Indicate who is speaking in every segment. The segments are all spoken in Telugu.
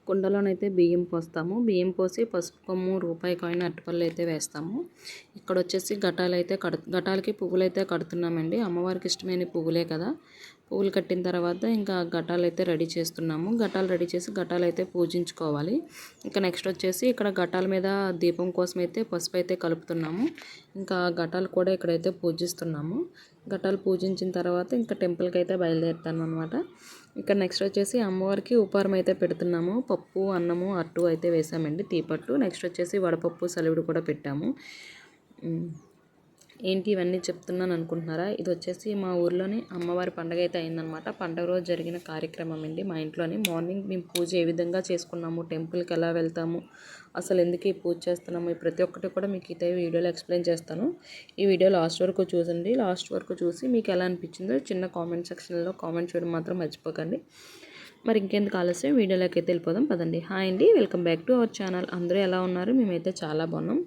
Speaker 1: కుండలోనైతే బియ్యం పోస్తాము. బియ్యం పోసి పసుపు కొమ్ము, రూపాయి కాయిన్, అరటిపళ్ళు అయితే వేస్తాము. ఇక్కడ వచ్చేసి ఘటాలకి పువ్వులైతే కడుతున్నామండి. అమ్మవారికి ఇష్టమైన పువ్వులే కదా. పువ్వులు కట్టిన తర్వాత ఇంకా ఘటాలు అయితే రెడీ చేస్తున్నాము. ఘటాలు రెడీ చేసి ఘటాలు అయితే పూజించుకోవాలి. ఇంకా నెక్స్ట్ వచ్చేసి ఇక్కడ ఘటాల మీద దీపం కోసం అయితే పసుపు అయితే కలుపుతున్నాము. ఇంకా ఘటాలు కూడా ఇక్కడైతే పూజిస్తున్నాము. ఘటాలు పూజించిన తర్వాత ఇంకా టెంపుల్కి అయితే బయలుదేరుతాను అనమాట. ఇక్కడ నెక్స్ట్ వచ్చేసి అమ్మవారికి ఉపహారం అయితే పెడుతున్నాము. పప్పు, అన్నము, అట్టు అయితే వేసామండి, తీపట్టు. నెక్స్ట్ వచ్చేసి వడపప్పు, సలివిడి కూడా పెట్టాము. ఏంటి ఇవన్నీ చెప్తున్నాను అనుకుంటున్నారా? ఇది వచ్చేసి మా ఊర్లోని అమ్మవారి పండుగ అయితే అయిందనమాట. పండుగ రోజు జరిగిన కార్యక్రమం అండి. మా ఇంట్లోని మార్నింగ్ మేము పూజ ఏ విధంగా చేసుకున్నాము, టెంపుల్కి ఎలా వెళ్తాము, అసలు ఎందుకు ఈ పూజ చేస్తున్నాము, ఈ ప్రతి ఒక్కటి కూడా మీకు అయితే వీడియోలో ఎక్స్ప్లెయిన్ చేస్తాను. ఈ వీడియో లాస్ట్ వరకు చూసండి. లాస్ట్ వరకు చూసి మీకు ఎలా అనిపించిందో చిన్న కామెంట్ సెక్షన్లో కామెంట్ చేయడం మాత్రం మర్చిపోకండి. మరి ఇంకెందుకు ఆలస్యం, వీడియోలోకి అయితే వెళ్ళిపోదాం పదండి. హాయ్ అండి, welcome back to our channel. అందరూ ఎలా ఉన్నారు? మేమైతే చాలా బాగున్నాం.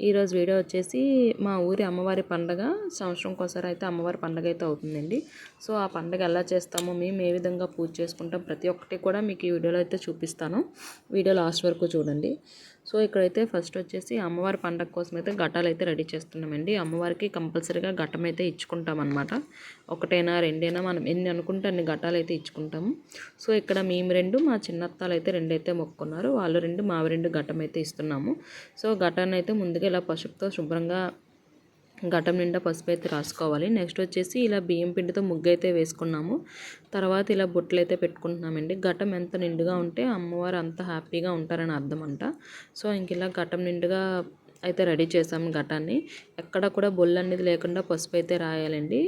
Speaker 1: ఈరోజు వీడియో వచ్చేసి మా ఊరి అమ్మవారి పండగ. సంవత్సరంకి ఒకసారి అయితే అమ్మవారి పండగ అయితే అవుతుందండి. సో ఆ పండగ ఎలా చేస్తామో, మేము ఏ విధంగా పూజ చేసుకుంటాం, ప్రతి ఒక్కటి కూడా మీకు ఈ వీడియోలో అయితే చూపిస్తాను. వీడియో లాస్ట్ వరకు చూడండి. సో ఇక్కడైతే ఫస్ట్ వచ్చేసి అమ్మవారి పండగ కోసం అయితే ఘటాలు అయితే రెడీ చేస్తున్నామండి. అమ్మవారికి కంపల్సరీగా ఘటం అయితే ఇచ్చుకుంటాం అనమాట. ఒకటైనా రెండైనా మనం ఎన్ని అనుకుంటే అన్ని ఘటాలు అయితే ఇచ్చుకుంటాము. సో ఇక్కడ మేము 2, మా చిన్నత్తాలు అయితే 2 అయితే మొక్కున్నారు. వాళ్ళు 2, మావి 2 ఘటం అయితే ఇస్తున్నాము. సో ఘటాన్ని అయితే ముందుగా ఇలా పసుపుతో శుభ్రంగా ఘటం నిండా పసుపు అయితే రాసుకోవాలి. నెక్స్ట్ వచ్చేసి ఇలా బియ్యం పిండితో ముగ్గు అయితే వేసుకున్నాము. తర్వాత ఇలా బొట్లు అయితే పెట్టుకుంటున్నామండి. ఘటం ఎంత నిండుగా ఉంటే అమ్మవారు అంత హ్యాపీగా ఉంటారని అర్థం అంట. సో ఇంక ఇలా ఘటం నిండుగా అయితే రెడీ చేసాము ఘటాన్ని. ఎక్కడ కూడా బొల్లు అనేది లేకుండా పసుపు అయితే రాయాలండి.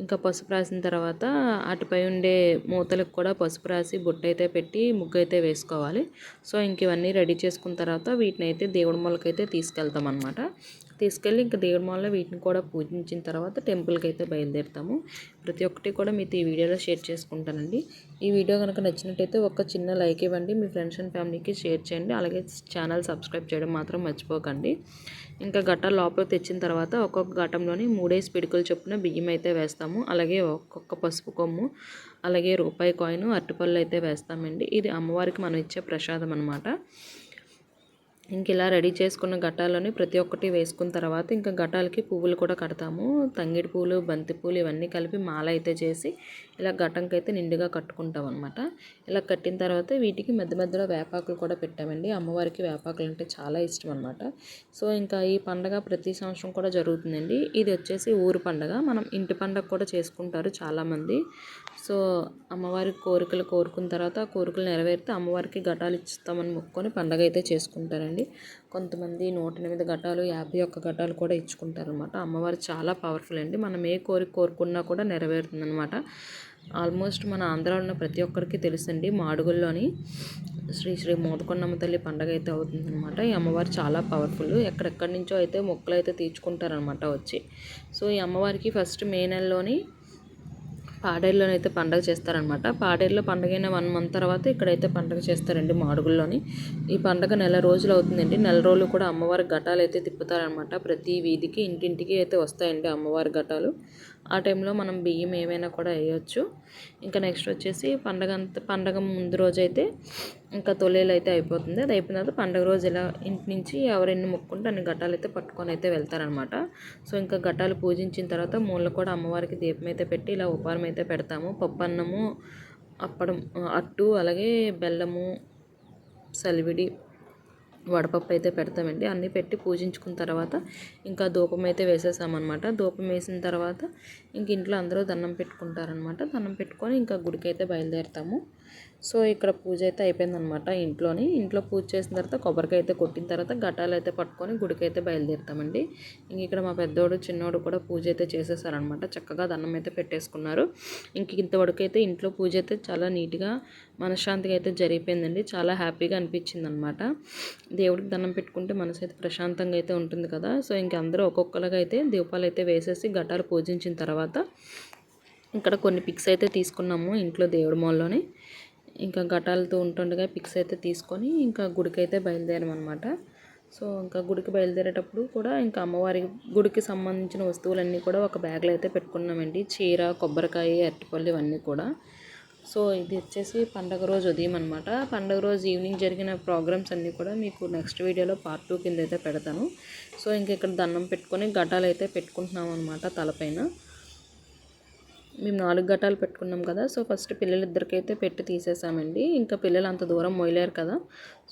Speaker 1: ఇంకా పసుపు రాసిన తర్వాత అటుపై ఉండే మూతలకు కూడా పసుపు రాసి బొట్టు అయితే పెట్టి ముగ్గు అయితే వేసుకోవాలి. సో ఇంక ఇవన్నీ రెడీ చేసుకున్న తర్వాత వీటిని అయితే దేవుడి మూలకైతే తీసుకెళ్తాం అనమాట. తీసుకెళ్ళి ఇంకా దేవుడి మూలలో వీటిని కూడా పూజించిన తర్వాత టెంపుల్కి అయితే బయలుదేరుతాము. ప్రతి ఒక్కటి కూడా మీతో ఈ వీడియోలో షేర్ చేసుకుంటానండి. ఈ వీడియో కనుక నచ్చినట్టయితే ఒక చిన్న లైక్ ఇవ్వండి, మీ ఫ్రెండ్స్ అండ్ ఫ్యామిలీకి షేర్ చేయండి. అలాగే ఛానల్ సబ్స్క్రైబ్ చేయడం మాత్రం మర్చిపోకండి. ఇంకా ఘటాలు లోపల తెచ్చిన తర్వాత ఒక్కొక్క ఘటంలోని 3 పిడికల చొప్పున బియ్యం అయితే వేస్తాము. అలాగే ఒక్కొక్క పసుపు కొమ్ము, అలాగే రూపాయి కాయిన్, అరటిపళ్ళు అయితే వేస్తామండి. ఇది అమ్మవారికి మనం ఇచ్చే ప్రసాదం అనమాట. ఇంక ఇలా రెడీ చేసుకున్న ఘటాలని ప్రతి ఒక్కటి వేసుకున్న తర్వాత ఇంకా ఘటాలకి పువ్వులు కూడా కడతాము. తంగిడి పువ్వులు, బంతి పువ్వులు ఇవన్నీ కలిపి మాల అయితే చేసి ఇలా ఘటంకి అయితే నిండుగా కట్టుకుంటాం అనమాట. ఇలా కట్టిన తర్వాత వీటికి మధ్య మధ్యలో వేపాకులు కూడా పెట్టామండి. అమ్మవారికి వేపాకులు అంటే చాలా ఇష్టం అనమాట. సో ఇంకా ఈ పండగ ప్రతి సంవత్సరం కూడా జరుగుతుందండి. ఇది వచ్చేసి ఊరు పండగ. మనం ఇంటి పండగ కూడా చేసుకుంటారు చాలామంది. సో అమ్మవారి కోరికలు కోరుకున్న తర్వాత ఆ కోరికలు నెరవేరితే అమ్మవారికి ఘటాలు ఇస్తామని మొక్కుకొని పండగ అయితే చేసుకుంటారండి. కొంతమంది 108 ఘటాలు, 51 ఘటాలు కూడా ఇచ్చుకుంటారనమాట. అమ్మవారు చాలా పవర్ఫుల్ అండి. మనం ఏ కోరిక కోరుకున్నా కూడా నెరవేరుతుంది అనమాట. ఆల్మోస్ట్ మన ఆంధ్రాలో ఉన్న ప్రతి ఒక్కరికి తెలుసండి, మాడుగుల్లోని శ్రీ శ్రీ మోదకొండమ్మ తల్లి పండగ అయితే అవుతుందన్నమాట. ఈ అమ్మవారు చాలా పవర్ఫుల్. ఎక్కడెక్కడి నుంచో అయితే మొక్కలు అయితే తీర్చుకుంటారనమాట వచ్చి. సో ఈ అమ్మవారికి ఫస్ట్ మే నెలలోని పాడేరులోనైతే పండగ చేస్తారనమాట. పాడేరులో పండగ అయిన 1 మంత్ తర్వాత ఇక్కడైతే పండగ చేస్తారండి మాడుగుల్లోని. ఈ పండగ నెల రోజులు అవుతుందండి. నెల రోజులు కూడా అమ్మవారి ఘటాలు అయితే తిప్పుతారనమాట. ప్రతి వీధికి ఇంటింటికి అయితే వస్తాయండి అమ్మవారి ఘటాలు. ఆ టైంలో మనం బియ్యం ఏమైనా కూడా వేయచ్చు. ఇంకా నెక్స్ట్ వచ్చేసి పండగ ముందు రోజైతే ఇంకా తొలేలు అయితే అయిపోతుంది. అది అయిపోయిన తర్వాత పండగ రోజు ఇలా ఇంటి నుంచి ఎవరెన్ని మొక్కుంటే అన్ని ఘటాలు అయితే పట్టుకొని అయితే వెళ్తారనమాట. సో ఇంకా ఘటాలు పూజించిన తర్వాత మూల కూడా అమ్మవారికి దీపం అయితే పెట్టి ఇలా ఉపహారం అయితే పెడతాము. పప్పు అన్నము, అప్పడం, అట్టు, అలాగే బెల్లము, సలివిడి, వడపప్పు అయితే పెడతామండి. అన్నీ పెట్టి పూజించుకున్న తర్వాత ఇంకా ధూపం అయితే వేసేసామన్నమాట. ధూపం వేసిన తర్వాత ఇంక ఇంట్లో అందరూ దండం పెట్టుకుంటారనమాట. దండం పెట్టుకొని ఇంకా గుడికి అయితే బయలుదేరుతాము. సో ఇక్కడ పూజ అయితే అయిపోయిందనమాట. ఇంట్లో పూజ చేసిన తర్వాత కొబ్బరికాయ అయితే కొట్టిన తర్వాత ఘటాలు అయితే పట్టుకొని గుడికి అయితే బయలుదేరుతామండి. ఇంక ఇక్కడ మా పెద్దోడు చిన్నోడు కూడా పూజ అయితే చేసేసారనమాట. చక్కగా దండం అయితే పెట్టేసుకున్నారు. ఇంతవరకు అయితే ఇంట్లో పూజ అయితే చాలా నీట్గా మనశ్శాంతిగా అయితే జరిగిపోయిందండి. చాలా హ్యాపీగా అనిపించింది అనమాట. దేవుడికి దండం పెట్టుకుంటే మనసు అయితే ప్రశాంతంగా అయితే ఉంటుంది కదా. సో ఇంక అందరూ ఒక్కొక్కరుగా అయితే దీపాలు అయితే వేసేసి ఘటాలు పూజించిన తర్వాత ఇక్కడ కొన్ని పిక్స్ అయితే తీసుకున్నాము ఇంట్లో దేవుడి మాల్లోని. ఇంకా ఘటాలతో ఉంటుండగా పిక్స్ అయితే తీసుకొని ఇంకా గుడికి అయితే బయలుదేరామన్నమాట. సో ఇంకా గుడికి బయలుదేరేటప్పుడు కూడా ఇంకా అమ్మవారి గుడికి సంబంధించిన వస్తువులన్నీ కూడా ఒక బ్యాగ్లో అయితే పెట్టుకున్నామండి. చీర, కొబ్బరికాయ, అరటిపళ్ళు ఇవన్నీ కూడా. సో ఇది వచ్చేసి పండగ రోజు ఉదయం అనమాట. పండగ రోజు ఈవినింగ్ జరిగిన ప్రోగ్రామ్స్ అన్నీ కూడా మీకు నెక్స్ట్ వీడియోలో పార్ట్ 2 కింద అయితే పెడతాను. సో ఇంక ఇక్కడ దండం పెట్టుకొని ఘటాలు అయితే పెట్టుకుంటున్నాం అనమాట తలపైన. మేము 4 ఘటాలు పెట్టుకున్నాం కదా. సో ఫస్ట్ పిల్లలిద్దరికైతే పెట్టి తీసేసామండి. ఇంకా పిల్లలు అంత దూరం మోయలేరు కదా.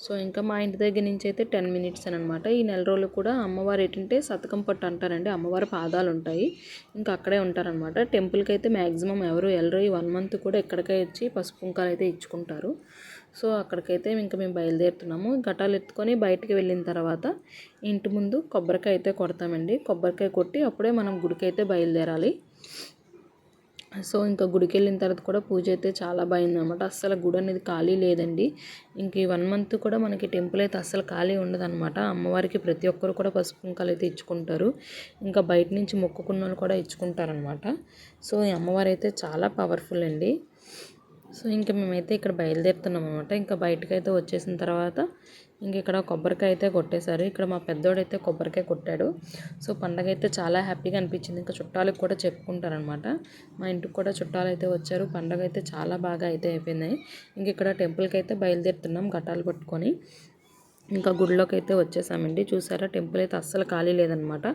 Speaker 1: సో ఇంకా మా ఇంటి దగ్గర నుంచి అయితే 10 మినిట్స్ అనమాట. ఈ నెల రోజులు కూడా అమ్మవారు ఏంటంటే సతకం పట్టు అంటారండి. అమ్మవారి పాదాలు ఉంటాయి, ఇంకా అక్కడే ఉంటారనమాట. టెంపుల్కి అయితే మ్యాక్సిమం ఎవరు వెళ్ళరు. ఈ 1 మంత్ కూడా ఇక్కడికే వచ్చి పసుపు కుంకాలు అయితే ఇచ్చుకుంటారు. సో అక్కడికైతే ఇంకా మేము బయలుదేరుతున్నాము. ఘటాలు ఎత్తుకొని బయటికి వెళ్ళిన తర్వాత ఇంటి ముందు కొబ్బరికాయ అయితే కొడతామండి. కొబ్బరికాయ కొట్టి అప్పుడే మనం గుడికి అయితే బయలుదేరాలి. సో ఇంకా గుడికి వెళ్ళిన తర్వాత కూడా పూజ అయితే చాలా బాగుందన్నమాట. అస్సలు గుడి అనేది ఖాళీ లేదండి. ఇంక ఈ 1 మంత్ కూడా మనకి టెంపుల్ అయితే అస్సలు ఖాళీ ఉండదన్నమాట. అమ్మవారికి ప్రతి ఒక్కరు కూడా పసుపు కుంకాలు అయితే ఇచ్చుకుంటారు. ఇంకా బయట నుంచి మొక్కుకున్న వాళ్ళు కూడా ఇచ్చుకుంటారనమాట. సో ఈ అమ్మవారు అయితే చాలా పవర్ఫుల్ అండి. సో ఇంక మేమైతే ఇక్కడ బయలుదేరుతున్నాం అనమాట. ఇంకా బయటకైతే వచ్చేసిన తర్వాత ఇంక ఇక్కడ కొబ్బరికాయ అయితే కొట్టేశారు. ఇక్కడ మా పెద్దోడైతే కొబ్బరికాయ కొట్టాడు. సో పండగ అయితే చాలా హ్యాపీగా అనిపించింది. ఇంకా చుట్టాలకు కూడా చెప్పుకుంటారనమాట. మా ఇంటికి కూడా చుట్టాలు అయితే వచ్చారు. పండగ అయితే చాలా బాగా అయితే అయిపోయింది. ఇంక ఇక్కడ టెంపుల్కి అయితే బయలుదేరుతున్నాం ఘటాలు పట్టుకొని. ఇంకా గుడిలోకి అయితే వచ్చేసామండి. చూసారా టెంపుల్ అయితే అస్సలు ఖాళీ లేదనమాట.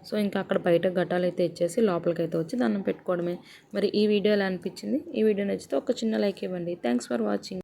Speaker 1: సో ఇంకా అక్కడ బయట ఘటాలు అయితే ఇచ్చేసి లోపలికి అయితే వచ్చి దండం పెట్టుకోవడమే. మరి ఈ వీడియో ఎలా అనిపించింది? ఈ వీడియో నచ్చితే ఒక చిన్న లైక్ ఇవ్వండి. Thanks for watching.